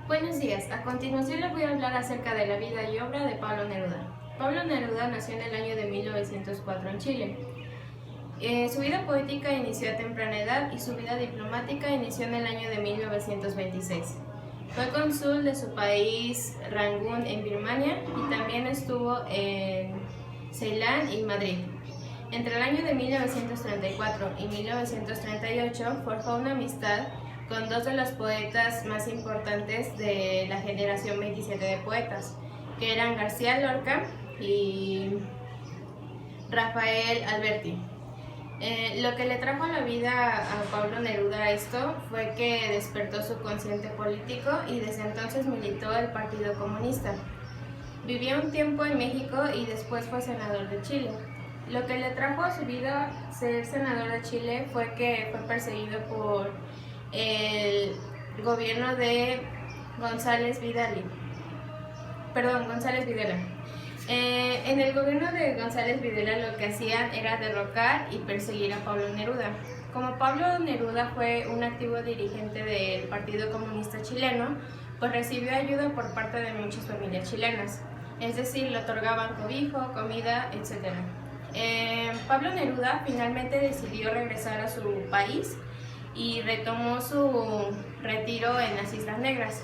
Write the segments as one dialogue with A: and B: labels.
A: Buenos días, a continuación les voy a hablar acerca de la vida y obra de Pablo Neruda. Pablo Neruda nació en el año de 1904 en Chile. Su vida poética inició a temprana edad y su vida diplomática inició en el año de 1926. Fue cónsul de su país, Rangún, en Birmania, y también estuvo en Ceilán y Madrid. Entre el año de 1934 y 1938 forjó una amistad con dos de los poetas más importantes de la generación 27 de poetas, que eran García Lorca y Rafael Alberti. Lo que le trajo a la vida a Pablo Neruda esto fue que despertó su consciente político y desde entonces militó el Partido Comunista. Vivió un tiempo en México y después fue senador de Chile. Lo que le trajo a su vida ser senador de Chile fue que fue perseguido por el gobierno de González Videla. En el gobierno de González Videla lo que hacían era derrocar y perseguir a Pablo Neruda. Como Pablo Neruda fue un activo dirigente del Partido Comunista Chileno, pues recibió ayuda por parte de muchas familias chilenas, es decir, le otorgaban cobijo, comida, etc. Pablo Neruda finalmente decidió regresar a su país y retomó su retiro en las Islas Negras.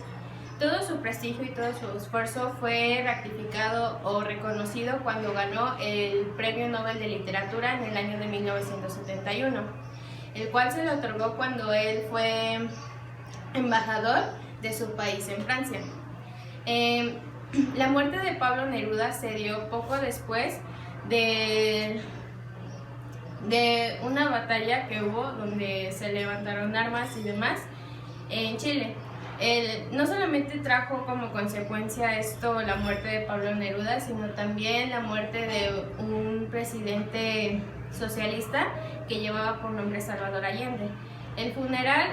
A: Todo su prestigio y todo su esfuerzo fue ratificado o reconocido cuando ganó el Premio Nobel de Literatura en el año de 1971, el cual se le otorgó cuando él fue embajador de su país en Francia. La muerte de Pablo Neruda se dio poco después de una batalla que hubo donde se levantaron armas y demás en Chile. No solamente trajo como consecuencia esto la muerte de Pablo Neruda, sino también la muerte de un presidente socialista que llevaba por nombre Salvador Allende. El funeral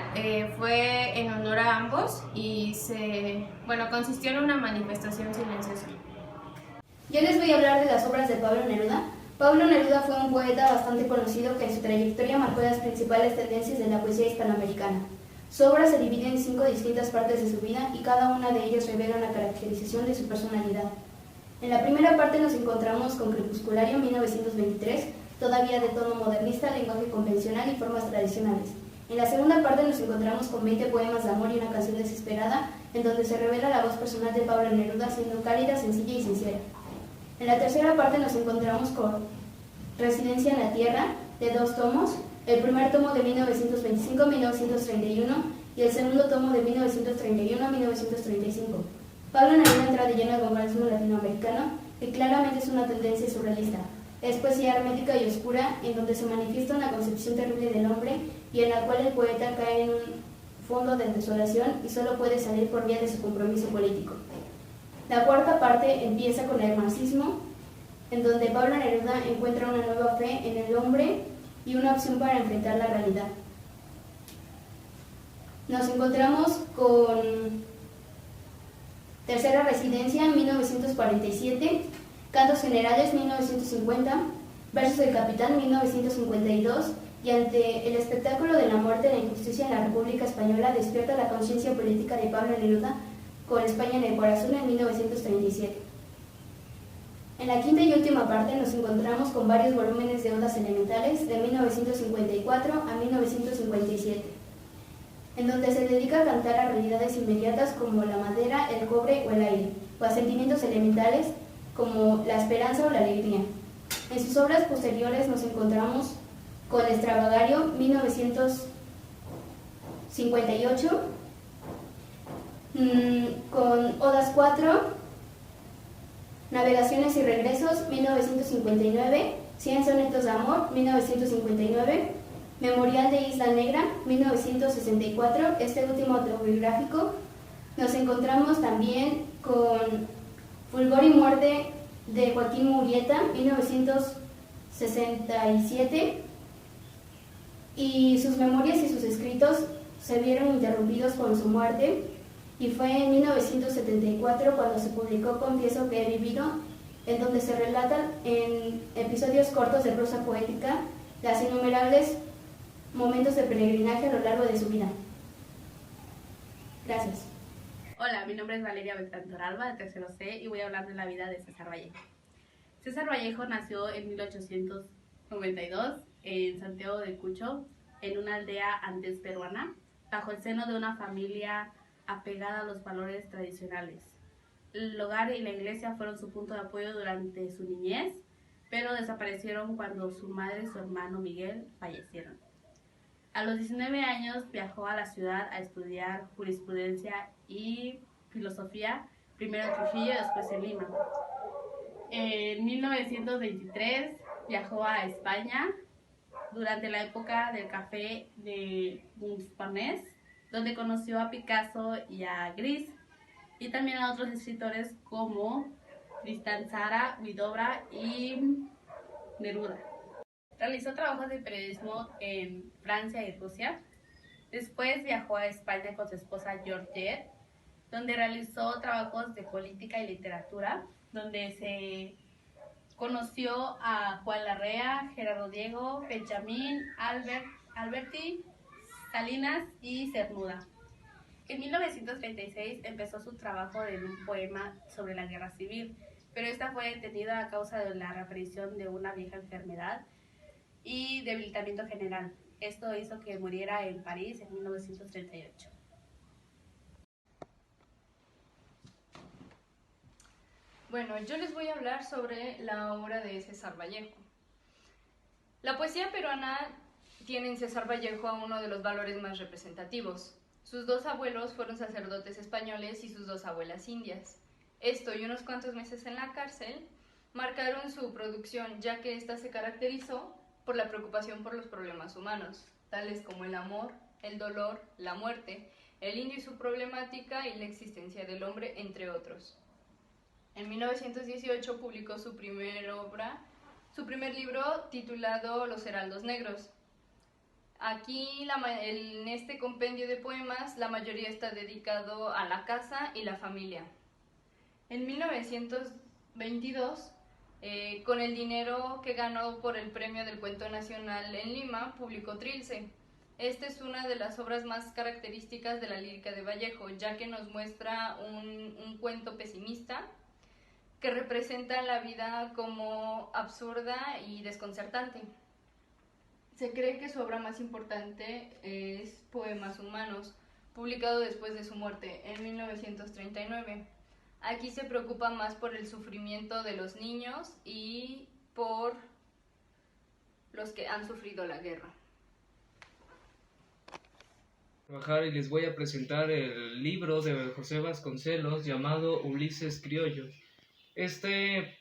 A: fue en honor a ambos y consistió en una manifestación silenciosa.
B: Yo les voy a hablar de las obras de Pablo Neruda. Pablo Neruda fue un poeta bastante conocido que en su trayectoria marcó las principales tendencias de la poesía hispanoamericana. Su obra se divide en 5 distintas partes de su vida y cada una de ellas revela una caracterización de su personalidad. En la primera parte nos encontramos con Crepusculario 1923, todavía de tono modernista, lenguaje convencional y formas tradicionales. En la segunda parte nos encontramos con 20 poemas de amor y una canción desesperada, en donde se revela la voz personal de Pablo Neruda siendo cálida, sencilla y sincera. En la tercera parte nos encontramos con Residencia en la Tierra, de 2 tomos, el primer tomo de 1925-1931 y el segundo tomo de 1931-1935. Pablo Neruda entra de lleno al vanguardismo latinoamericano, que claramente es una tendencia surrealista. Es poesía hermética y oscura, en donde se manifiesta una concepción terrible del hombre y en la cual el poeta cae en un fondo de desolación y solo puede salir por vía de su compromiso político. La cuarta parte empieza con el marxismo, en donde Pablo Neruda encuentra una nueva fe en el hombre y una opción para enfrentar la realidad. Nos encontramos con Tercera Residencia en 1947, Cantos Generales 1950, Versos del Capitán 1952, y ante el espectáculo de la muerte y la injusticia en la República Española despierta la conciencia política de Pablo Neruda con España en el corazón en 1937. En la quinta y última parte nos encontramos con varios volúmenes de Odas Elementales de 1954 a 1957, en donde se dedica a cantar a realidades inmediatas como la madera, el cobre o el aire, o a sentimientos elementales como la esperanza o la alegría. En sus obras posteriores nos encontramos con Extravagario 1958, con Odas 4, Navegaciones y Regresos 1959, 100 sonetos de amor 1959, Memorial de Isla Negra 1964, este último autobiográfico. Nos encontramos también con Fulgor y Muerte de Joaquín Murrieta 1967, y sus memorias y sus escritos se vieron interrumpidos por su muerte. Y fue en 1974 cuando se publicó Confieso que he vivido, en donde se relatan en episodios cortos de prosa poética las innumerables momentos de peregrinaje a lo largo de su vida. Gracias.
C: Hola, mi nombre es Valeria Beltrán Toralba, de tercero C, y voy a hablar de la vida de César Vallejo. César Vallejo nació en 1892 en Santiago de Cucho, en una aldea antes peruana, bajo el seno de una familia apegada a los valores tradicionales. El hogar y la iglesia fueron su punto de apoyo durante su niñez, pero desaparecieron cuando su madre y su hermano Miguel fallecieron. A los 19 años viajó a la ciudad a estudiar jurisprudencia y filosofía, primero en Trujillo y después en Lima. En 1923 viajó a España durante la época del café de Montparnasse, donde conoció a Picasso y a Gris, y también a otros escritores como Tristan Tzara, Huidobro y Neruda. Realizó trabajos de periodismo en Francia y Rusia. Después viajó a España con su esposa Georgette, donde realizó trabajos de política y literatura, donde se conoció a Juan Larrea, Gerardo Diego, Benjamín, Alberti, Salinas y Cernuda. En 1936 empezó su trabajo en un poema sobre la guerra civil, pero esta fue detenida a causa de la reaparición de una vieja enfermedad y debilitamiento general. Esto hizo que muriera en París en 1938.
D: Bueno, yo les voy a hablar sobre la obra de César Vallejo. La poesía peruana tiene en César Vallejo a uno de los valores más representativos. Sus dos abuelos fueron sacerdotes españoles y sus dos abuelas indias. Esto y unos cuantos meses en la cárcel marcaron su producción, ya que ésta se caracterizó por la preocupación por los problemas humanos, tales como el amor, el dolor, la muerte, el indio y su problemática y la existencia del hombre, entre otros. En 1918 publicó su primer libro titulado Los Heraldos Negros. Aquí, en este compendio de poemas, la mayoría está dedicado a la casa y la familia. En 1922, con el dinero que ganó por el Premio del Cuento Nacional en Lima, publicó Trilce. Esta es una de las obras más características de la lírica de Vallejo, ya que nos muestra un cuento pesimista que representa la vida como absurda y desconcertante. Se cree que su obra más importante es Poemas Humanos, publicado después de su muerte en 1939. Aquí se preocupa más por el sufrimiento de los niños y por los que han sufrido la guerra.
E: Y les voy a presentar el libro de José Vasconcelos llamado Ulises Criollo. Este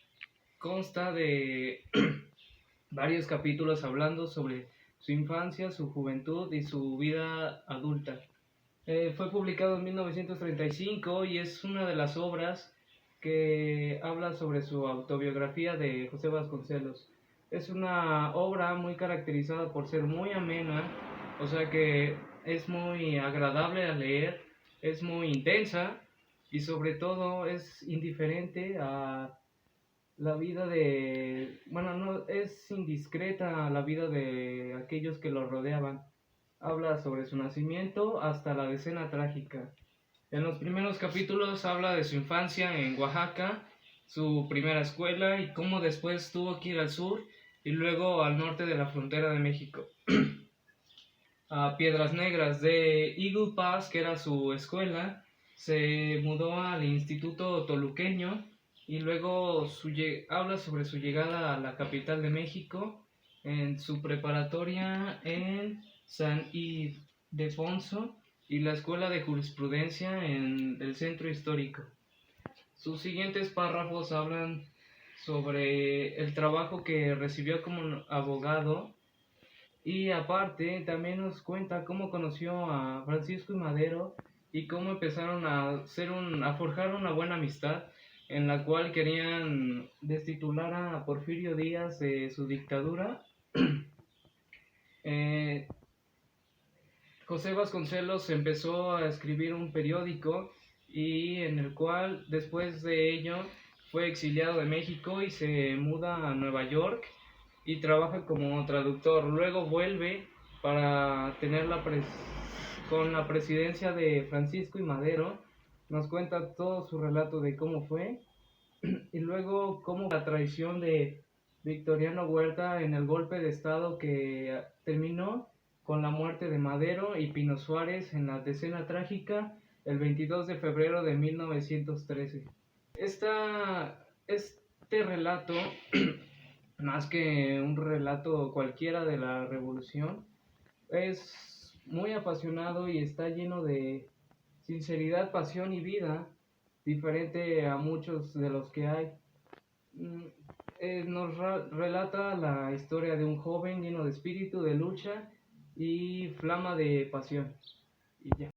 E: consta de varios capítulos hablando sobre su infancia, su juventud y su vida adulta. Fue publicado en 1935 y es una de las obras que habla sobre su autobiografía de José Vasconcelos. Es una obra muy caracterizada por ser muy amena, o sea que es muy agradable a leer, es muy intensa y sobre todo es indiferente a la vida es indiscreta a la vida de aquellos que lo rodeaban. Habla sobre su nacimiento hasta la decena trágica. En los primeros capítulos habla de su infancia en Oaxaca, su primera escuela y cómo después tuvo que ir al sur y luego al norte de la frontera de México. A Piedras Negras. De Eagle Pass, que era su escuela, se mudó al Instituto Toluqueño y luego habla sobre su llegada a la capital de México, en su preparatoria en San Ildefonso y la escuela de jurisprudencia en el centro histórico. Sus siguientes párrafos hablan sobre el trabajo que recibió como abogado y aparte también nos cuenta cómo conoció a Francisco y Madero y cómo empezaron a forjar una buena amistad en la cual querían destitular a Porfirio Díaz de su dictadura. José Vasconcelos empezó a escribir un periódico y en el cual después de ello fue exiliado de México y se muda a Nueva York y trabaja como traductor. Luego vuelve para tener con la presidencia de Francisco y Madero nos cuenta todo su relato de cómo fue y luego cómo la traición de Victoriano Huerta en el golpe de estado que terminó con la muerte de Madero y Pino Suárez en la decena trágica el 22 de febrero de 1913. Este relato, más que un relato cualquiera de la revolución, es muy apasionado y está lleno de sinceridad, pasión y vida, diferente a muchos de los que hay. Relata la historia de un joven lleno de espíritu, de lucha y flama de pasión. Y ya.